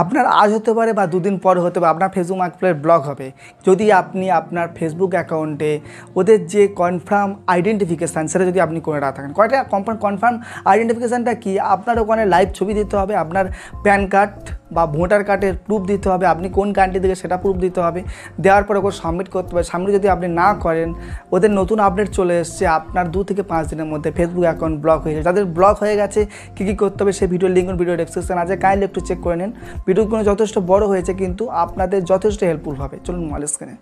আপনার আজ হতে পারে বা দুদিন পর হতে পারে আপনার ফেসবুক মার্কেটপ্লেস ব্লক হবে যদি আপনি আপনার ফেসবুক অ্যাকাউন্টে ওদের যে কনফার্ম আইডেন্টিফিকেশান সেটা যদি আপনি করে না থাকেন। কয়টা কনফার্ম আইডেন্টিফিকেশানটা কি? আপনার ওখানে লাইভ ছবি দিতে হবে, আপনার প্যান কার্ড বা ভোটার কার্ডের প্রুফ দিতে হবে, আপনি কোন কান্ট্রি থেকে সেটা প্রুফ দিতে হবে। দেওয়ার পরে ওকে সাবমিট করতে হবে। সাবমিট যদি আপনি না করেন, ওদের নতুন আপডেট চলে এসছে, আপনার 2 থেকে 5 দিনের মধ্যে ফেসবুক অ্যাকাউন্ট ব্লক হয়ে যাবে। যাদের ব্লক হয়ে গেছে কী করতে হবে সেই ভিডিওর লিঙ্ক ভিডিও ডেসক্রিপশন আছে, কাইন্ডলি একটু চেক করে নিন। ভিডিওগুলো যথেষ্ট বড় হয়েছে কিন্তু আপনাদের যথেষ্ট হেল্পফুল হবে। চলুন মোবাইল স্ক্রিনে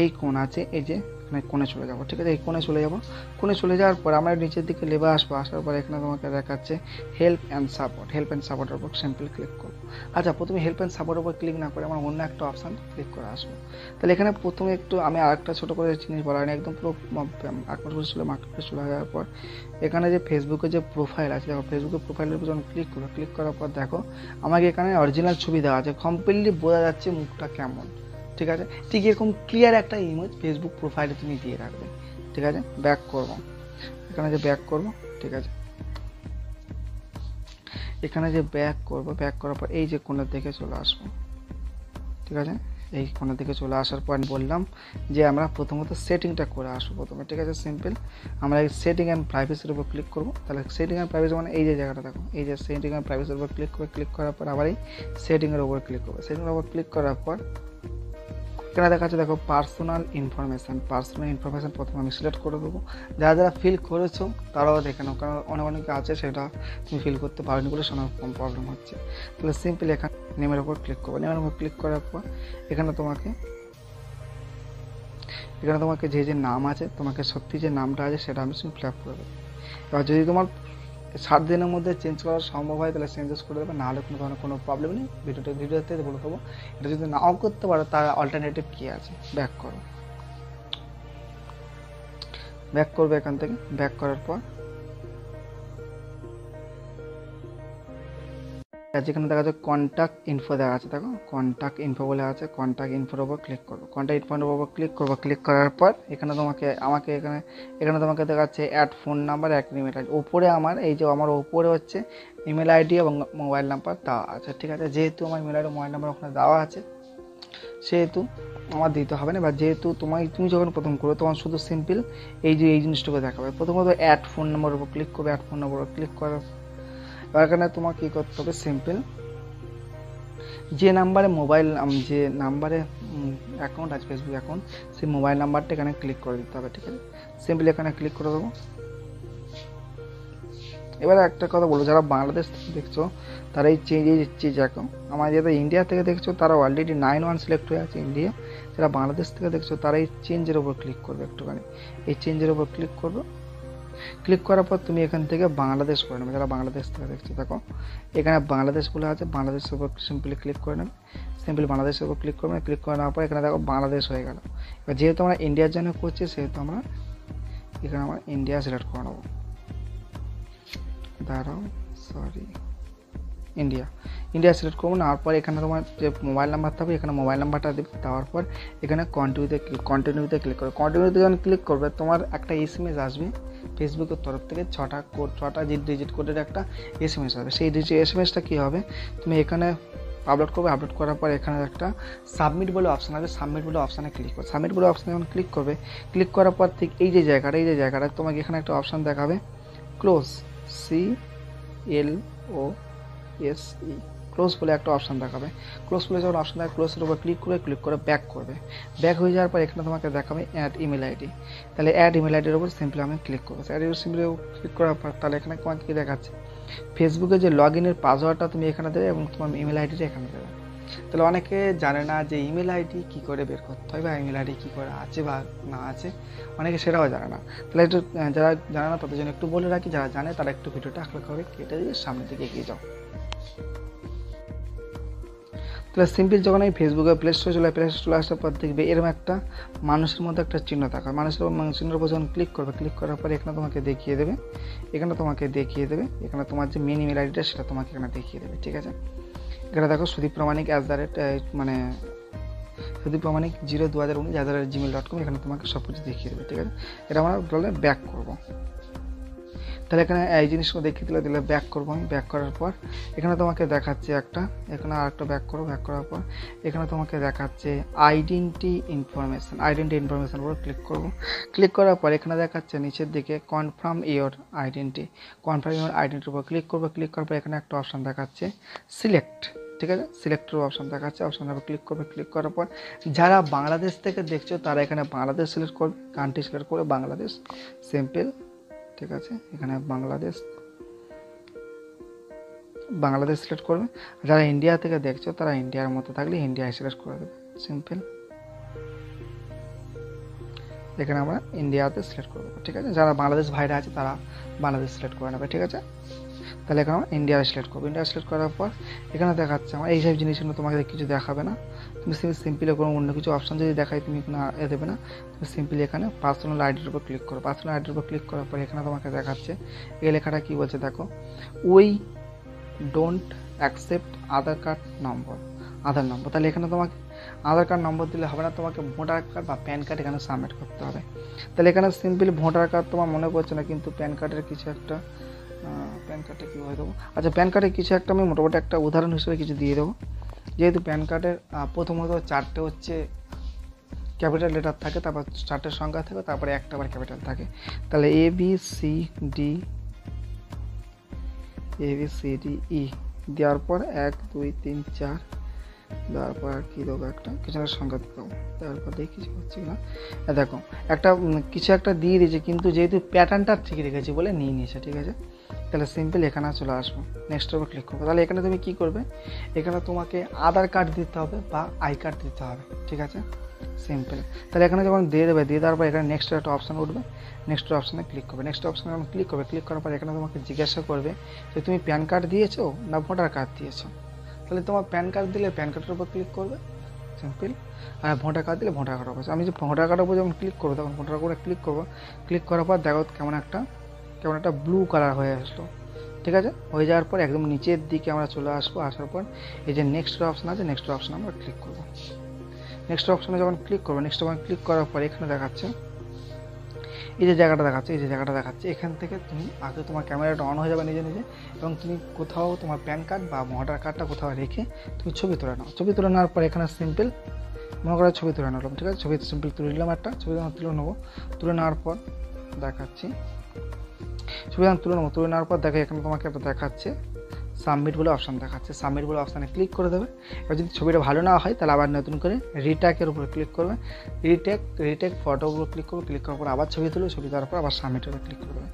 এই কোণ আছে, এই যে এখানে কোণে চলে যাব, ঠিক আছে? এই কোণে চলে যাব। কোণে চলে যাওয়ার পর আমরা নিচের দিকে লেবে আসবো। আসার পর এখানে তোমাকে দেখাচ্ছে help and support. Help and সাপোর্টের উপর সিম্পল ক্লিক করবো। আচ্ছা, প্রথমে হেল্প অ্যান্ড সাপোর্টের উপর ক্লিক না করে আমরা অন্য একটা অপশান ক্লিক করে আসবো। তাহলে এখানে প্রথমে একটু আমি আরেকটা ছোটো করে জিনিস বলা হয়নি, একদম পুরো মার্কেটপ্লেস চলে যাওয়ার পর এখানে যে ফেসবুকে যে প্রোফাইল আছে, দেখো ফেসবুকের প্রোফাইলের উপর যখন ক্লিক করবো, ক্লিক করার পর দেখো আমাকে এখানে অরিজিনাল ছবি দেওয়া আছে, কমপ্লিটলি বোঝা যাচ্ছে মুখটা কেমন, ঠিক আছে? ঠিক এরকম ক্লিয়ার একটা ইমেজ ফেসবুক প্রোফাইলে তুমি দিয়ে রাখবে, ঠিক আছে? ব্যাক করবো, এখানে যে ব্যাক করবো, ঠিক আছে? এখানে যে ব্যাক করবো, ব্যাক করার পর এই যে কোণের দিকে চলে আসবো, ঠিক আছে? এই কোণের দিকে চলে আসার পর বললাম যে আমরা প্রথমত সেটিংটা করে আসবো প্রথমে, ঠিক আছে? সিম্পল আমরা এই সেটিং অ্যান্ড প্রাইভেসির উপর ক্লিক করবো। তাহলে সেটিং অ্যান্ড প্রাইভেসি মানে এই যে জায়গাটা দেখো, এই যে সেটিং অ্যান্ড প্রাইভেসির উপর ক্লিক করে ক্লিক করার পর আবার এই সেটিংয়ের উপর ক্লিক করবো। সেটিংয়ের উপর ক্লিক করার পর এখানে দেখা যাচ্ছে দেখো পার্সোনাল ইনফরমেশান প্রথমে আমি সিলেক্ট করে দেবো। যারা যারা ফিল করেছো তারাও দেখে নাও, কারণ অনেকে আছে সেটা তুমি ফিল করতে পারোনি বলে শোনার কম প্রবলেম হচ্ছে। তাহলে সিম্পল এখানে নেমের উপর ক্লিক করবো। নেমের উপর ক্লিক করার পর এখানে তোমাকে যে নাম আছে, তোমাকে সত্যি যে নামটা আছে সেটা আমি ফিল আপ করে দেবো। এবার যদি তোমার 7 দিনের মধ্যে চেঞ্জ করা সম্ভব হয় তাহলে চেঞ্জেস করে দেবে, নাহলে কোনো ধরনের কোনো প্রবলেম নেই। ভিডিওতে বলে দেবো। এটা যদি নাও করতে পারো তার অল্টারনেটিভ কী আছে। ব্যাক করবে এখান থেকে। ব্যাক করার পর যেখানে দেখা যাচ্ছে কন্ট্যাক্ট ইনফো দেখা আছে, দেখো কন্ট্যাক্ট ইনফো বলে আছে, কন্ট্যাক্ট ইনফোর ওপর ক্লিক করবো। কন্ট্যাক্ট ইনফোর ওপর ক্লিক করবো। ক্লিক করার পর এখানে এখানে তোমাকে দেখাচ্ছে অ্যাড ফোন নাম্বার, এক ইমেল আইডি। ওপরে আমার এই যে আমার ওপরে হচ্ছে ইমেল আইডি এবং মোবাইল নাম্বার দেওয়া আছে, ঠিক আছে? যেহেতু আমার ইমেল আইডি মোবাইল নাম্বার ওখানে দেওয়া আছে সেহেতু আমার দিতে হবে না। বা যেহেতু তুমি যখন প্রথম করো তখন শুধু সিম্পল এই জিনিসটুকু দেখাবে। প্রথমত অ্যাড ফোন নাম্বার উপর ক্লিক করবে। অ্যাড ফোন নাম্বার উপর ক্লিক করার এবার এখানে তোমার কী করতে হবে, সিম্পল যে নাম্বারে অ্যাকাউন্ট আছে ফেসবুক অ্যাকাউন্ট, সেই মোবাইল নাম্বারটা এখানে ক্লিক করে দিতে হবে, ঠিক আছে? সিম্পলি এখানে ক্লিক করে দেবো। এবার একটা কথা বলবো, যারা বাংলাদেশ থেকে দেখছো তারা এই চেঞ্জ অ্যাকাউন্ট, আমার যারা ইন্ডিয়া থেকে দেখছো তারা অলরেডি 9-1 সিলেক্ট হয়ে আছে ইন্ডিয়া। যারা বাংলাদেশ থেকে দেখছো তারা এই চেঞ্জের ওপর ক্লিক করবে, একটুখানি এই চেঞ্জের ওপর ক্লিক করবে। ক্লিক করার পর তুমি এখান থেকে বাংলাদেশ করে নেবে। যারা বাংলাদেশ থেকে দেখছো দেখো এখানে বাংলাদেশ বলে আছে, বাংলাদেশের উপর সিম্পলি ক্লিক করে নেবে। সিম্পলি বাংলাদেশের উপর ক্লিক করবে। ক্লিক করে নেওয়ার পর এখানে দেখো বাংলাদেশ হয়ে গেল। এবার যেহেতু আমরা ইন্ডিয়ার জন্য করছি সেহেতু আমরা এখানে আমরা ইন্ডিয়া সিলেক্ট করে নেবো। ইন্ডিয়া সিলেক্ট করবো। নেওয়ার পর এখানে তোমার যে মোবাইল নাম্বার থাকবে এখানে মোবাইল নাম্বারটা দেবে। দেওয়ার পর এখানে কন্টিনিউতে ক্লিক করবে। কন্টিনিউতে যখন ক্লিক করবে তোমার একটা এসএমএস আসবে ফেসবুকের তরফ থেকে, 6টা ডিজিট কোডের একটা এসএমএস আসবে। সেই এসএমএসটা কী হবে, তুমি এখানে আপলোড করবে। আপলোড করার পর এখানে একটা সাবমিট বলে অপশান আছে, সাবমিট বলে অপশানে ক্লিক করবে। সাবমিট বলে অপশানে যখন ক্লিক করবে, ক্লিক করার পর ঠিক এই যে জায়গাটা তোমাকে এখানে একটা অপশান দেখাবে ক্লোজ, CLOSE ক্লোজ বলে একটা অপশান দেখাবে। ক্লোজ বলে যখন অপশান দেখাবে ক্লোজের উপর ক্লিক করে ব্যাক করবে। ব্যাক হয়ে যাওয়ার পর এখানে তোমাকে দেখাবে অ্যাড ইমেল আইডি। তাহলে অ্যাড ইমেল আইডির উপর সিম্পলি আমি ক্লিক করবো। সিম্পলি ক্লিক করার পর তাহলে এখানে তোমাকে কী দেখাচ্ছে, ফেসবুকে যে লগ ইনের পাসওয়ার্ডটা তুমি এখানে দেবে এবং তোমার ইমেল আইডিটা এখানে দেবে। তাহলে অনেকে জানে না যে ইমেল আইডি কী করে বের করতে হয় বা ইমেল আইডি কী করে আছে বা না আছে, অনেকে সেটাও জানে না। তাহলে একটু যারা জানে না তাদের জন্য একটু বলে রাখি, যারা জানে তারা একটু ভিডিওটা হালকা করে কেটে দিয়ে সামনের দিকে এগিয়ে যাও। তাহলে সিম্পল যখন এই ফেসবুকে প্লে স্টোরে চলে আসার পর দেখবে এরকম একটা মানুষের মধ্যে একটা চিহ্ন থাকা, চিহ্নের উপর যখন ক্লিক করবে, ক্লিক করার পর এখানে তোমাকে দেখিয়ে দেবে এখানে তোমার যে মেন ইমেল আইডিটা সেটা তোমাকে এখানে দেখিয়ে দেবে, ঠিক আছে? এখানে দেখো সুদীপ প্রমাণিক সুদীপ প্রমাণিক 02019@gmail.com, এখানে তোমাকে সব কিছু দেখিয়ে দেবে, ঠিক আছে? এটা আমরা বলে ব্যাক করবো। তাহলে এখানে এই জিনিসগুলো দেখিয়ে দিলে ব্যাক করবো আমি। ব্যাক করার পর এখানে তোমাকে দেখাচ্ছে একটা, এখানে আরেকটা ব্যাক করো। ব্যাক করার পর এখানে তোমাকে দেখাচ্ছে আইডেন্টি ইনফরমেশন উপর ক্লিক করবো। ক্লিক করার পর এখানে দেখাচ্ছে নিচের দিকে কনফার্ম ইওর আইডেন্টিটির উপর ক্লিক করবো। ক্লিক করার পর এখানে একটা অপশান দেখাচ্ছে সিলেক্ট, ঠিক আছে, সিলেক্টের অপশান দেখাচ্ছে। অপশানের উপর ক্লিক করবে। ক্লিক করার পর যারা বাংলাদেশ থেকে দেখছো তারা এখানে বাংলাদেশ সিলেক্ট করবে, কান্ট্রি সিলেক্ট করে বাংলাদেশ, সিম্পল, ঠিক আছে। এখানে বাংলাদেশ সিলেক্ট করবে। যারা ইন্ডিয়া থেকে দেখছো তারা ইন্ডিয়ার মতো থাকলে ইন্ডিয়ায় সিলেক্ট করে দেবে, সিম্পল। এখানে আমরা ইন্ডিয়াতে সিলেক্ট করবো, ঠিক আছে। যারা বাংলাদেশ ভাইরা আছে তারা বাংলাদেশ সিলেক্ট করে নেবে, ঠিক আছে। তাহলে এখানে আমরা ইন্ডিয়া সিলেক্ট করবো। ইন্ডিয়া সিলেক্ট করার পর এখানে দেখাচ্ছে আমার এইসব জিনিসগুলো তোমাকে কিছু দেখাবে না। তুমি সিম্পলি কোনো অন্য কিছু অপশান যদি দেখাই তুমি কোনো দেবে না। তুমি সিম্পলি এখানে পার্সোনাল আইডির উপর ক্লিক করো। পার্সোনাল আইডির উপর ক্লিক করার পর এখানে তোমাকে দেখাচ্ছে এই লেখাটা কী বলছে দেখো, উই ডোন্ট অ্যাকসেপ্ট আধার নম্বর। তাহলে এখানে তোমাকে আধার কার্ড নম্বর দিলে হবে না, তোমাকে ভোটার কার্ড বা প্যান কার্ড এখানে সাবমিট করতে হবে। তাহলে এখানে সিম্পলি ভোটার কার্ড তোমার মনে পড়ছে না, কিন্তু প্যান কার্ডের কিছু একটা, প্যান কার্ডটা কীভাবে দেবো, আচ্ছা প্যান কার্ডের কিছু একটা আমি মোটামুটি একটা উদাহরণ হিসেবে কিছু দিয়ে দেবো। যেহেতু প্যান কার্ডের প্রথমত 4টে হচ্ছে ক্যাপিটাল লেটার থাকে, তারপর 4টে সংখ্যা থাকে, তারপরে একটা আবার ক্যাপিটাল থাকে। তাহলে ABCD E দেওয়ার পর 1 2 3 4 দেওয়ার পর আর কী দেবো, একটা কিছু একটা সংখ্যা দেবো। তারপর দেখি কিছু হচ্ছে না, দেখো একটা কিছু একটা দিয়ে দিয়েছে, কিন্তু যেহেতু প্যাটার্নটা ঠিক রেখেছি বলে নিয়ে নিয়েছে, ঠিক আছে। তাহলে সিম্পল এখানে চলে আসবো, নেক্সটের উপর ক্লিক করবো। তাহলে এখানে তুমি কী করবে, এখানে তোমাকে আধার কার্ড দিতে হবে বা আই কার্ড দিতে হবে, ঠিক আছে, সিম্পল। তাহলে এখানে যখন দিয়ে দেবে, দিয়ে দেওয়ার পর এখানে নেক্সটের একটা অপশান উঠবে, নেক্সটের অপশানে ক্লিক করবে। নেক্সট অপশানে যখন ক্লিক করবে, ক্লিক করার পর এখানে তোমাকে জিজ্ঞাসা করবে যে তুমি প্যান কার্ড দিয়েছো না ভোটার কার্ড দিয়েছো। তাহলে তোমার প্যান কার্ড দিলে প্যান কার্ডের উপর ক্লিক করবে, সিম্পল। আর ভোটার কার্ড দিলে ভোটার কার্ডের উপর। আমি যে ভোটার কার্ডের উপর যখন ক্লিক করবো তখন ভোটার কার্ডে ক্লিক করবো। ক্লিক করার পর দেখো কেমন একটা ব্লু কালার হয়ে আসলো, ঠিক আছে। হয়ে যাওয়ার পর একদম নিচের দিকে আমরা চলে আসবো। আসার পর এই যে নেক্সট অপশান আছে, নেক্সট অপশানে আমরা ক্লিক করবো। নেক্সট অপশানে যখন ক্লিক করবো, নেক্সট অপশানে ক্লিক করার পর এখানে দেখাচ্ছে এই যে জায়গাটা দেখাচ্ছে, এখান থেকে তুমি আগে তোমার ক্যামেরাটা অন হয়ে যাবে নিজে নিজে, এবং তুমি কোথাও তোমার প্যান কার্ড বা ভোটার কার্ডটা কোথাও রেখে তুমি ছবি তুলে নাও। ছবি তুলে নেওয়ার পর এখানে সিম্পল মনে করে ছবি তুলে নিলাম, ঠিক আছে। ছবি সিম্পল তুলে নিলাম, একটা ছবি তুলে নেবো। তুলে নেওয়ার পর দেখাচ্ছি, ছবি তুলে নেবো। তুলে নেওয়ার পর দেখো এখানে তোমাকে দেখাচ্ছে সাবমিট বলে অপশান দেখাচ্ছে। সাবমিট বলে অপশানে ক্লিক করে দেবে। এবার যদি ছবিটা ভালো না হয় তাহলে আবার নতুন করে রিটেকের উপরে ক্লিক করবে। রিটেক ফটোর উপর ক্লিক করবে। ক্লিক করার পর আবার ছবি তুলবে। ছবি দেওয়ার পর আবার সাবমিটের উপর ক্লিক করে দেবে।